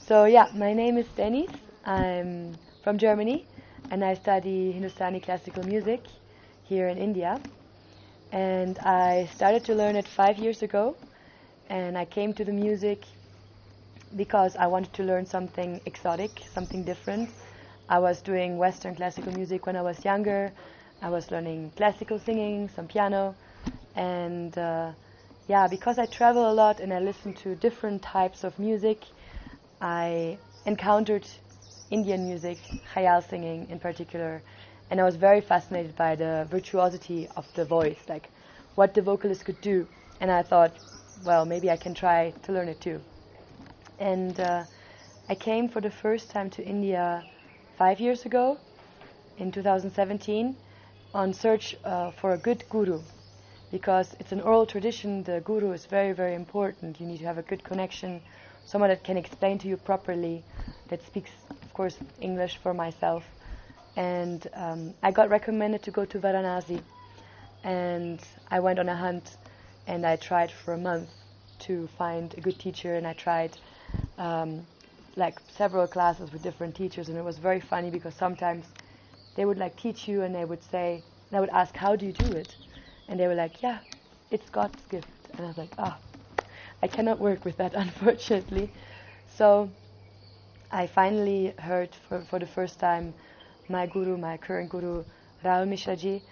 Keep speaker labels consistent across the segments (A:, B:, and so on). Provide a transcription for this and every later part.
A: So yeah, my name is Denise. I'm from Germany and I study Hindustani classical music here in India. And I started to learn it 5 years ago. And I came to the music because I wanted to learn something exotic, something different. I was doing Western classical music when I was younger. I was learning classical singing, some piano. And yeah, because I travel a lot and I listen to different types of music, I encountered Indian music, khayal singing in particular, and I was very fascinated by the virtuosity of the voice, like what the vocalist could do. And I thought, well, maybe I can try to learn it too. And I came for the first time to India 5 years ago, in 2017, on search for a good guru. Because it's an oral tradition, the guru is very, very important. You need to have a good connection, someone that can explain to you properly, that speaks, of course, English for myself. And I got recommended to go to Varanasi. And I went on a hunt, and I tried for a month to find a good teacher, and I tried like several classes with different teachers, and it was very funny because sometimes they would like teach you and they would say, and I would ask, how do you do it? And they were like, yeah, it's God's gift. And I was like, I cannot work with that, unfortunately. So I finally heard for the first time my guru, my current guru, Rahul Mishraji,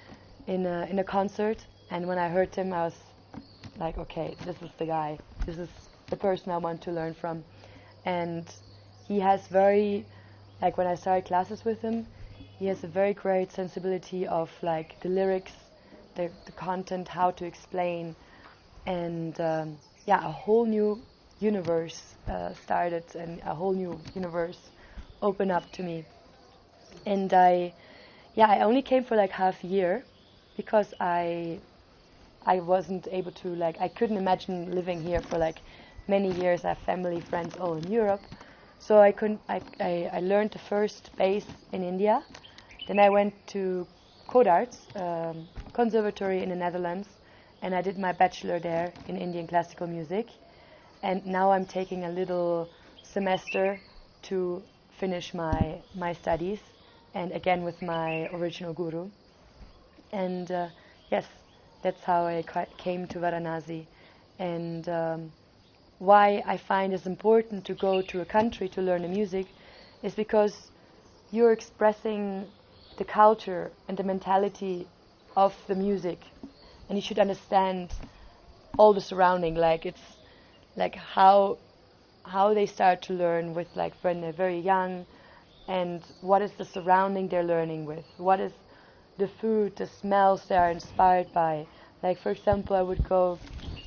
A: in a concert. And when I heard him, I was like, okay, this is the guy. This is the person I want to learn from. And he has like when I started classes with him, he has a very great sensibility of like the lyrics, the content, how to explain, and yeah, a whole new universe started, and a whole new universe opened up to me. And I only came for like half a year because I wasn't able to, like, I couldn't imagine living here for like many years. I have family, friends all in Europe, so I learned the first bass in India. Then I went to Codarts Conservatory in the Netherlands, and I did my bachelor there in Indian classical music. And now I'm taking a little semester to finish my studies, and again with my original guru. And yes, that's how I came to Varanasi. And why I find it's important to go to a country to learn the music is because you're expressing the culture and the mentality of the music, and you should understand all the surrounding, like it's like how they start to learn with, like, when they're very young, and what is the surrounding they're learning with, what is the food, the smells they are inspired by. Like, for example, I would go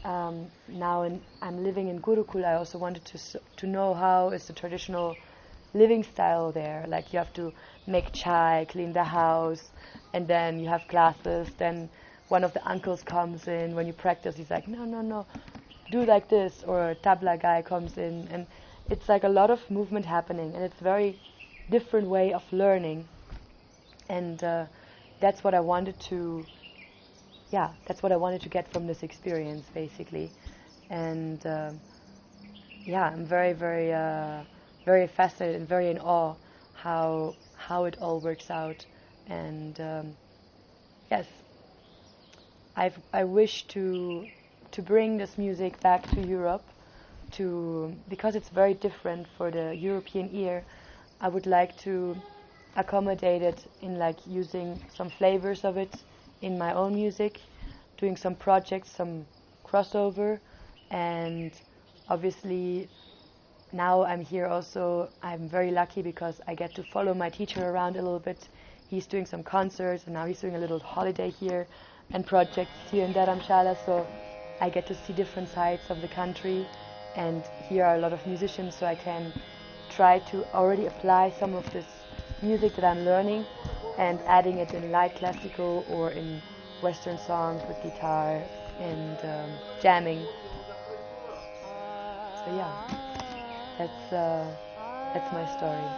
A: now, and I'm living in Gurukul. I also wanted to know how is the traditional living style there. Like, you have to make chai, clean the house, and then you have classes. Then one of the uncles comes in when you practice. He's like, no, do like this. Or a tabla guy comes in, and it's like a lot of movement happening, and it's a very different way of learning. And that's what I wanted to get from this experience, basically. And yeah, I'm very, very, very fascinated and very in awe how it all works out. And yes, I wish to bring this music back to Europe, because it's very different for the European ear. I would like to accommodate it in, like, using some flavors of it in my own music, doing some projects, some crossover. And obviously now I'm here also, I'm very lucky because I get to follow my teacher around a little bit. He's doing some concerts, and now he's doing a little holiday here and projects here in Dharamshala, so I get to see different sides of the country, and here are a lot of musicians, so I can try to already apply some of this music that I'm learning and adding it in light classical or in Western songs with guitar and jamming. So yeah, that's my story.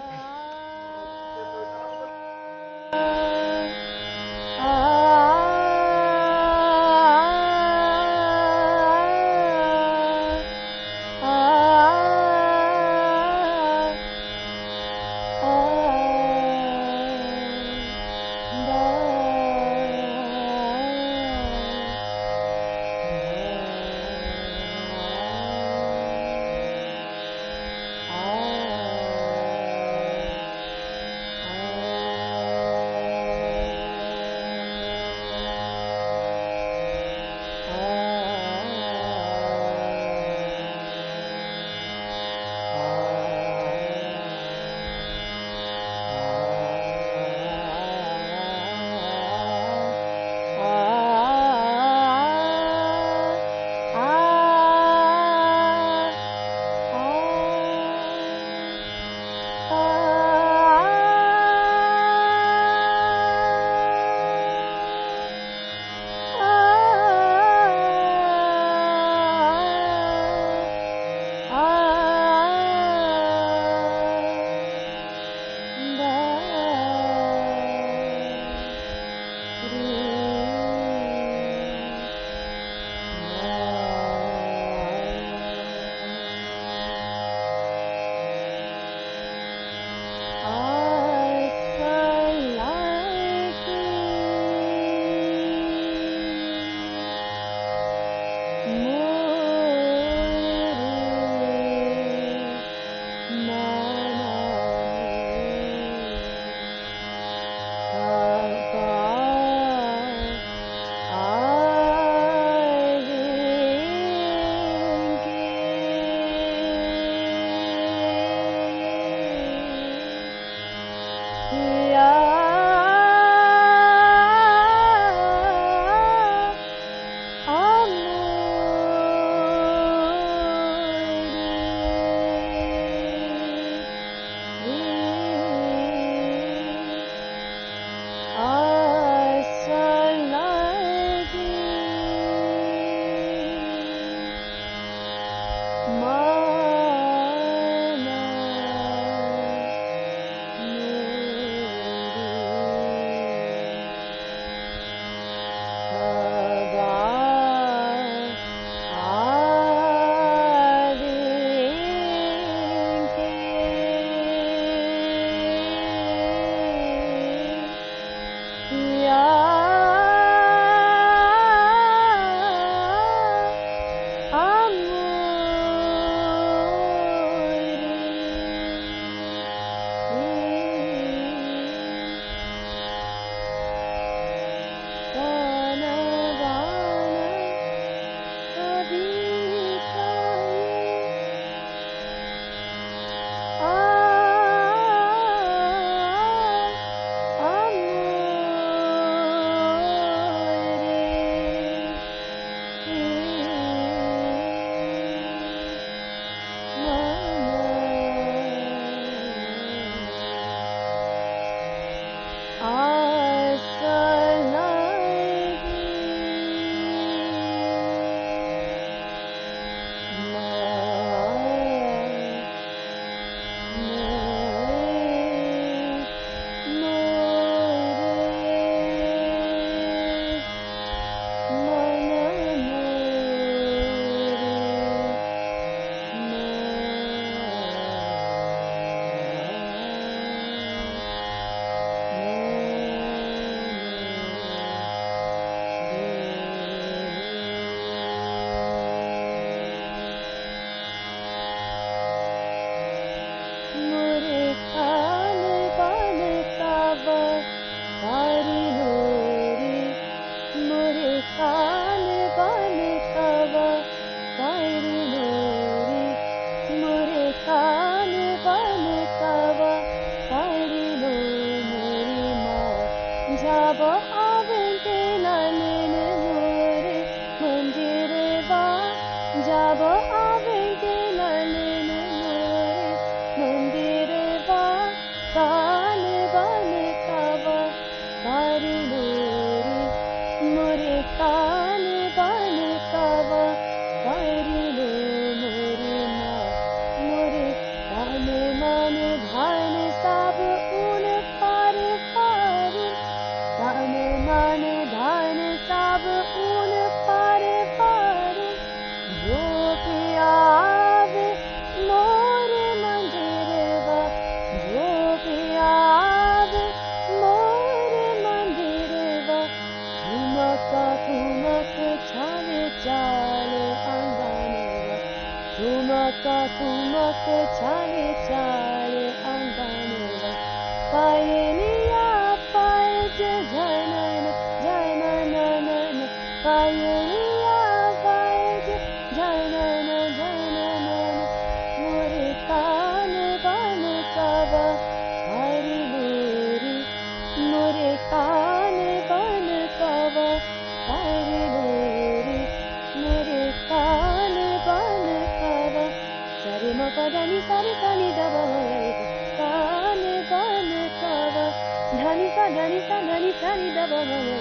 A: da ni sa da ni sa ni da ba ba ba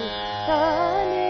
A: sa ni